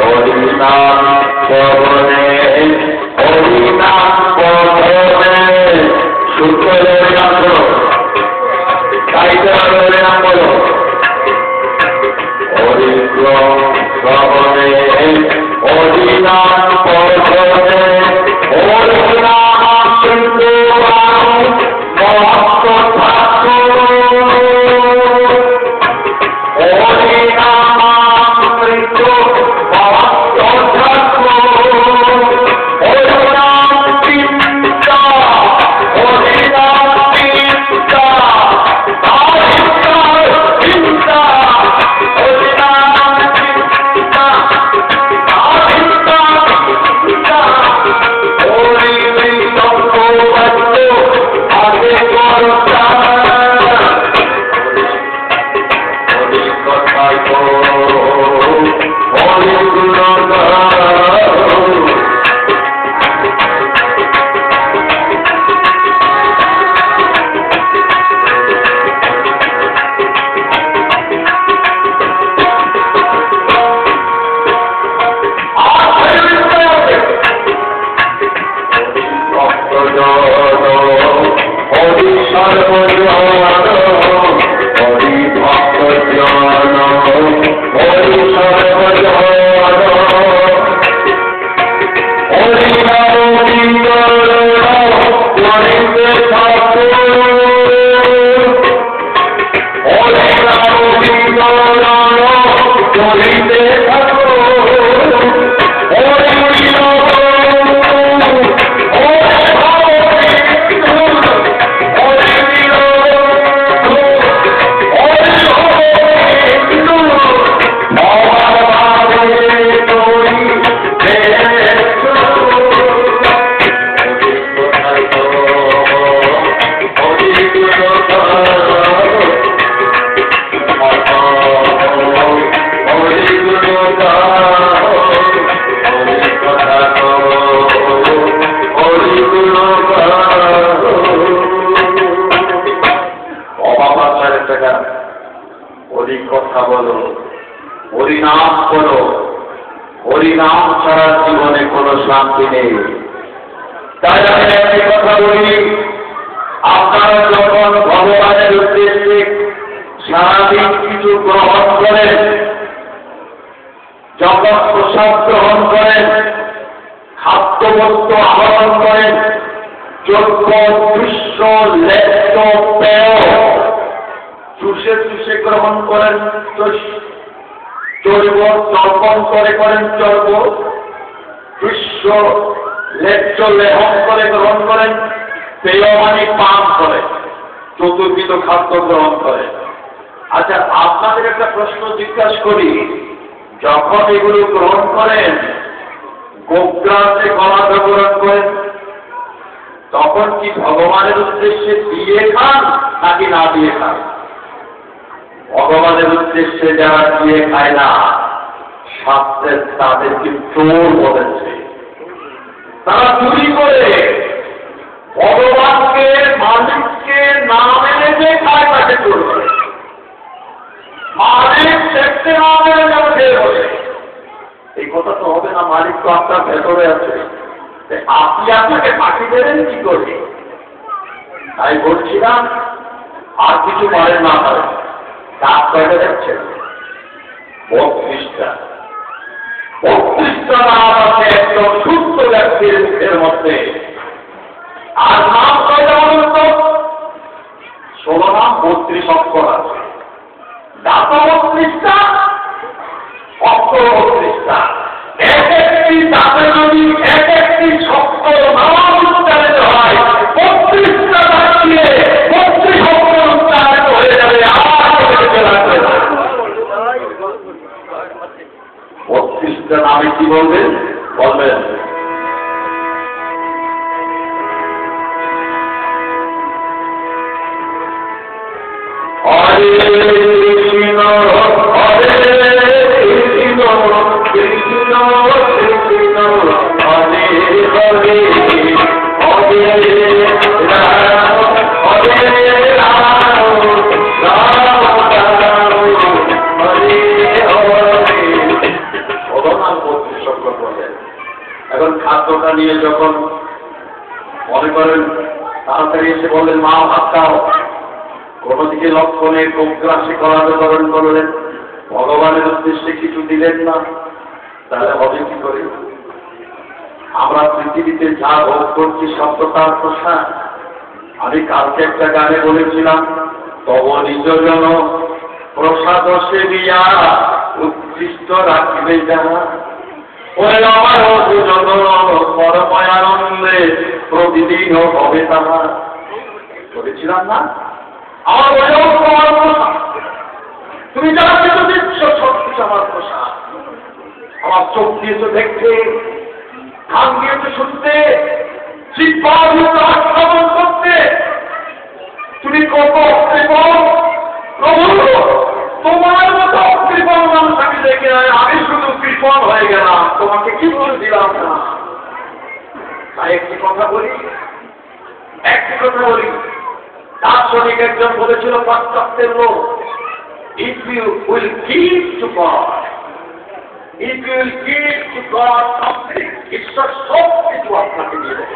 হরিনাম পবনে হরিনাম পবনে সূত্র হরিনাম করো গাইতে হরিনাম বলো হরিক্রম পবনে হরিনাম পবনে হরিনাম সিন্ধু মহত্ব ঠাকুর হরিনাম মৃত্যু মহত্ব ঠাকুর হরিনাম চিন্তা হরিনাম চিন্তা চিন্তা হরিনাম চিন্তা কথা বলো হরিনাম করো হরিনাম ছাড়া জীবনে কোনো শান্তি নেই। তাই আমি একটি কথা বলি, আপনারা যখন ভগবানের উদ্দেশ্যে সারাদিন কিছু গ্রহণ করেন, যখন প্রসাদ গ্রহণ করেন, খাদ্যবস্তু আহরণ করেন, যজ্ঞ দৃশ্য লেপ্ত পেয় চুষে চুষে গ্রহণ করেন, চর্ব তর্পণ করে করেন, চর্ব দৃশ্য লেপ্ত লেহন করে গ্রহণ করেন, পেয় মানে পান করে, চতুর্বিধ খাদ্য গ্রহণ করে। আচ্ছা, আপনাদের একটা প্রশ্ন জিজ্ঞাসা করি, যখন এগুলো গ্রহণ করেন, গোগ্রাসে গলা গ্রহণ করেন, তখন কি ভগবানের উদ্দেশ্যে দিয়ে খান নাকি না দিয়ে খান? ভগবানের উদ্দেশ্যে যারা দিয়ে খায় না, শাস্ত্রের তাদেরকে চোর বলেছে। তারা চুরি করে ভগবানকে মালিককে না মেনে যে খায় তাকে চোর করে। মালিক দেখতে না মেনে যাবে খেয়ে বলে, এই কথা তো হবে না, মালিক তো আপনার ভেতরে আছে, আপনি আপনাকে ফাঁকি দেবেন কি করে? তাই বলছিলাম, আর কিছু পারেন না পারেন, কাজ কয়টা যাচ্ছেন? 32টা। 32টা নাম আছে একদম সুস্থ ব্যক্তির মুখের মধ্যে। আর নাম কয়টা বলুন তো? 16 নাম, 32 অক্ষর আছে। দাঁত 32টা, অক্ষর 32টা। এক একটি দাঁতে যদি এক একটি শব্দ নাম উচ্চারিত হয়, 32টা দাঁত দিয়ে 32 অক্ষর উচ্চারিত হয়ে যাবে। আর 32টা নামে কি বলবেন? বলবেন হরে কৃষ্ণ হরে কৃষ্ণ কৃষ্ণ কৃষ্ণ হরে হরে হরে রাম হরে রাম রাম রাম হরে হরে। বিশেষজ্ঞ বলেন। এখন খাদ্যটা নিয়ে যখন মনে করেন তাড়াতাড়ি এসে বললেন মা ভাত খাও, কোনো দিকে লক্ষণে কোগ্রাসী কলাদকরণ করলেন, ভগবানের উদ্দেশ্যে কিছু দিলেন না, তাহলে হবে কি করে? আমরা পৃথিবীতে যা ভোগ করছি সব তো তার প্রসাদ। আমি কালকে একটা গানে বলেছিলাম, তব নিজ জন প্রসাদ সেবিয়া উৎকৃষ্ট রাখিবে যাহা, ওরে আমার দুজন পরময়ানন্দে প্রতিদিন হবে তাহা। বলেছিলাম না? আমার তোমার প্রসাদ, তুমি যা কিছু দিচ্ছ সব কিছু আমার প্রসাদ। আমার চোখ দিয়েছো দেখতে, কান দিয়েছো শুনতে, জিহ্বা দিয়েছো আস্বাদন করতে। তুমি কত অকৃপণ প্রভু, তোমার মতো অকৃপণ মানুষ আমি দেখে আমি শুধু কৃপণ হয়ে গেলাম, তোমাকে কি বলে দিলাম না। তাই একটি কথা বলি, দার্শনিক একজন বলেছিল পাশ্চাত্যের লোক, if you will give to God, if you will give to God something, ঈশ্বর সব কিছু আপনাকে দিয়ে দেবে।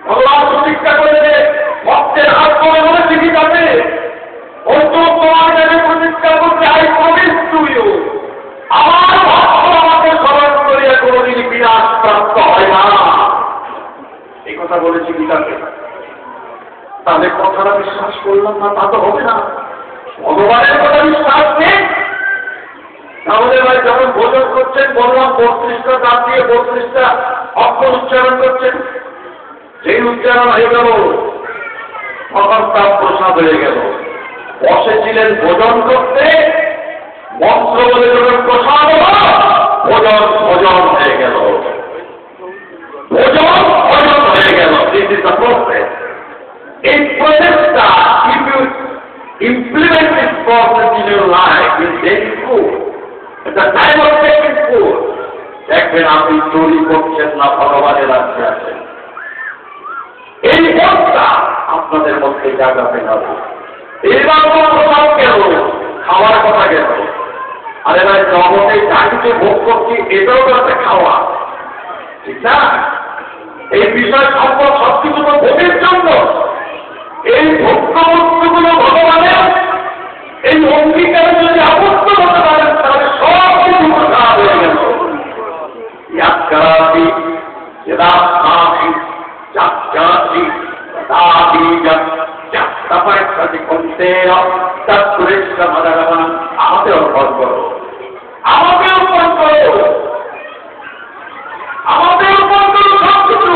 ভগবান প্রতিজ্ঞা করলে ভক্তের হাত করে বলেছে কি যাবে, ও তো তোমার কাছে প্রতিজ্ঞা করতে আই প্রমিস টু ইউ, আমার ভক্ত আমাকে স্মরণ করিয়া কোনদিন বিনাশ প্রাপ্ত হয় না। এই কথা বলেছি গীতাতে। তাদের কথাটা বিশ্বাস করলাম না, তা তো হবে না। ভগবানের কথা বিশ্বাস নেই, তাহলে ভাই যখন ভোজন করছেন বললাম 32টা দাঁত দিয়ে 32টা অক্ষর উচ্চারণ করছেন, সেই উচ্চারণ হয়ে গেল তখন তার প্রসাদ হয়ে গেল। বসেছিলেন ভোজন করতে, মন্ত্র বলে যখন প্রসাদ হল, ভোজন ভোজন হয়ে গেল, ভোজন ভোজন হয়ে গেল। This is the process. এই প্রসেসটা if you implement this process in your life, in daily food, at the time of taking food, দেখবেন আপনি চুরি করছেন না, ভগবানের রাজ্যে আছেন। এই পথটা আপনাদের মধ্যে জাগাতে হবে। এবার কোথাও গেল, খাওয়ার কথা গেল, আরে ভাই জগতে যা কিছু ভোগ করছি এটাও তো একটা খাওয়া, ঠিক না? এই বিষয় সম্পদ সবকিছু তো ভোগের জন্য। এই ভোগ্য বস্তুগুলো ভগবানের, এই অঙ্গীকারে যদি আবদ্ধ হতে পারেন তাহলে সব কিছু প্রসাদ হয়ে গেল। ইয়াৎকারাতি যদাস্মাসি যাচ্চাসি তদাপি যাত্তাপায়সাতি কন্তেয় তৎপুরেশ্বর ভগবান। আমাকে অর্পণ করো, আমাকে অর্পণ করো, আমাকে অর্পণ করো সব কিছু।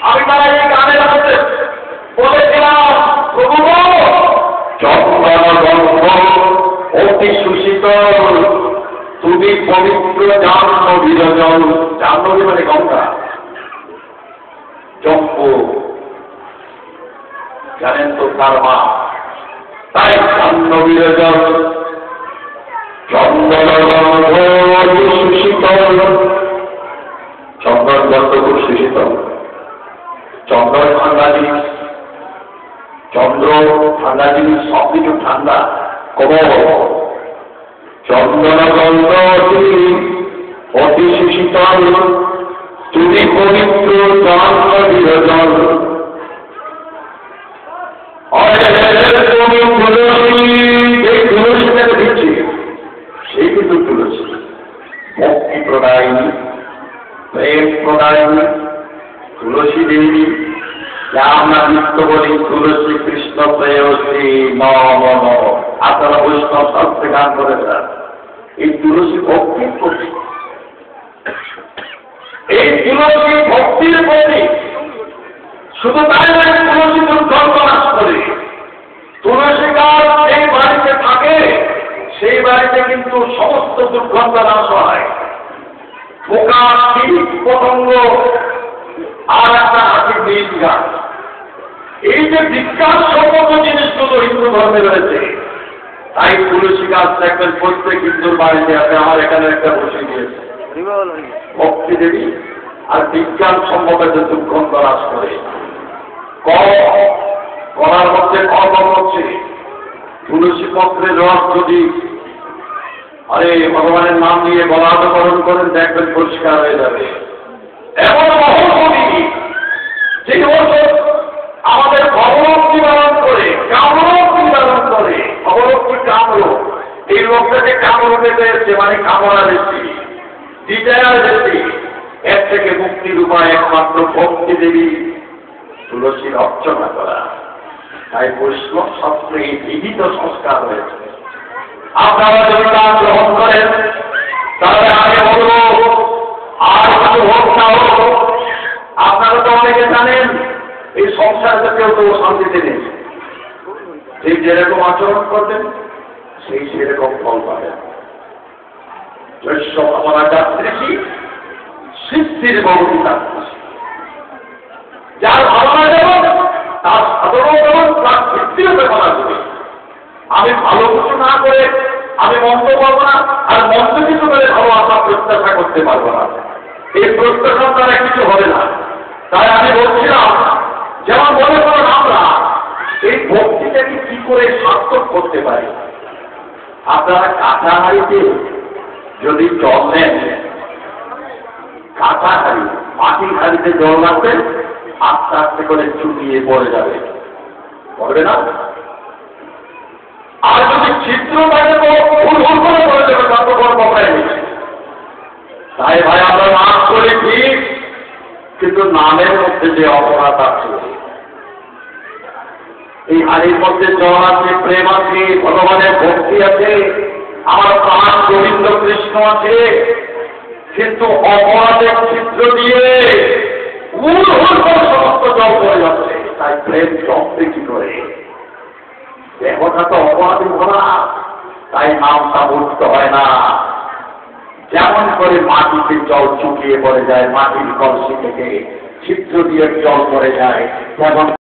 আমি তারা এই গানের মধ্যে বলেছিলাম, প্রভু চন্দনগন্ধ অতি সুশীতল, তুমি পবিত্র জাহ্নবীর জল। জাহ্নবী মানে গঙ্গা, চম্পু জানেন তো তার মা, তাই জাহ্নবীর জল। চন্দনগন্ধ অতি সুশীতল, চন্দন গন্ধ খুব সুশীতল। চন্দন ঠান্ডা জিনিস, চন্দ্র ঠান্ডা জিনিস, সব কিছু ঠান্ডা। কোমল চন্দনগন্ধ অতি সুশীতল, তুমি পবিত্র জাহ্নবীর জল। তুমি তুলসী, যে তুলসীটাকে দিচ্ছি সেই কিন্তু তুলসী ভক্তি প্রদায়িনী, প্রেম প্রদায়িনী তুলসী দেবী, যা আমরা নিত্য বলি তুলসী কৃষ্ণ প্রেয়সী নম। আপনারা বৈষ্ণব শাস্ত্রে গান করেছেন, এই তুলসী ভক্তির প্রতি, এই তুলসী ভক্তির প্রতি। শুধু তাই নয়, তুলসী দুর্গন্ধ নাশ করে। তুলসী গাছ সেই বাড়িতে থাকে, সেই বাড়িতে কিন্তু সমস্ত দুর্গন্ধ নাশ হয়। পোকা, কীট, পতঙ্গ, আর একটা আছে বীজ গাছ। এই যে বিজ্ঞান সম্মত জিনিসগুলো হিন্দু ধর্মে রয়েছে, তাই তুলসী গাছ দেখবেন প্রত্যেক হিন্দুর বাড়িতে আছে। আমার এখানে একটা বসে দিয়েছে ভক্তি দেবী, আর বিজ্ঞান সম্মত যে দুর্গন্ধ নাশ করে। কলার মধ্যে কর্ম হচ্ছে, তুলসী পত্রের রস যদি আরে ভগবানের নাম নিয়ে বলাকরণ করেন, দেখবেন পরিষ্কার হয়ে যাবে। এমন মহৎ যে ওষুধ আমাদের অবরোধ নিবারণ করে, কামরোগ নিবারণ করে। অবরোধ কি কামরোগ? এই লোকটাকে কামরোগে পেয়েছে, মানে কামড়া বেশি, ডিজায়ার বেশি। এর থেকে মুক্তির উপায় একমাত্র ভক্তি দেবী তুলসীর অর্চনা করা। তাই বৈষ্ণব শাস্ত্রে এই বিহিত সংস্কার হয়েছে। আপনারা যদি নাম গ্রহণ করেন, তাহলে আগে বলবো আর কিছু হোক না হোক, আপনারা তো অনেকে জানেন এই সংসারটা কেউ তো শান্তিতে নেই। ঠিক যেরকম আচরণ করবেন সেই সেরকম ফল পাবেন। বৈষ্ণব আমরা যাত্রী সিদ্ধির বহু যাত্রী, যার ভাবনা যেমন তার সাধনও যেমন, তার সিদ্ধিও ব্যবহার করবে। আমি ভালো কিছু না করে আমি মন্দ করবো না, আর মন্দ কিছু করে ভালো আশা প্রত্যাশা করতে পারবো না। এই প্রত্যাশার দ্বারা কিছু হবে না। তাই আমি বলছিলাম, যেমন মনে করেন আমরা এই ভক্তিটাকে কি করে সার্থক করতে পারি। আপনারা কাঁচা হাড়িতে যদি জল নেন, কাঁচা হাড়ি, মাটির হাড়িতে জল রাখবেন, আস্তে আস্তে করে চুকিয়ে পড়ে যাবে, পড়বে না? আর যদি ছিদ্র থাকে তো ভুল করে পড়ে যাবে, তত বড় কথায় নেই। তাই ভাই আমরা নাম করি ঠিক, কিন্তু নামের মধ্যে যে অপরাধ আছে, এই হাড়ির মধ্যে জল আছে, প্রেম আছে, ভগবানের ভক্তি আছে, আমার প্রাণ গোবিন্দ কৃষ্ণ আছে, কিন্তু অপরাধের ছিদ্র দিয়ে সমস্ত জল পড়ে যাচ্ছে। তাই প্রেম জপতে কি করে? দেহটা তো অপরাধী ভরা, তাই নামটা বুঝতে হয় না। যেমন করে মাটিতে জল চুকিয়ে পড়ে যায়, মাটির কলসি থেকে ছিদ্র দিয়ে জল পড়ে যায়, যেমন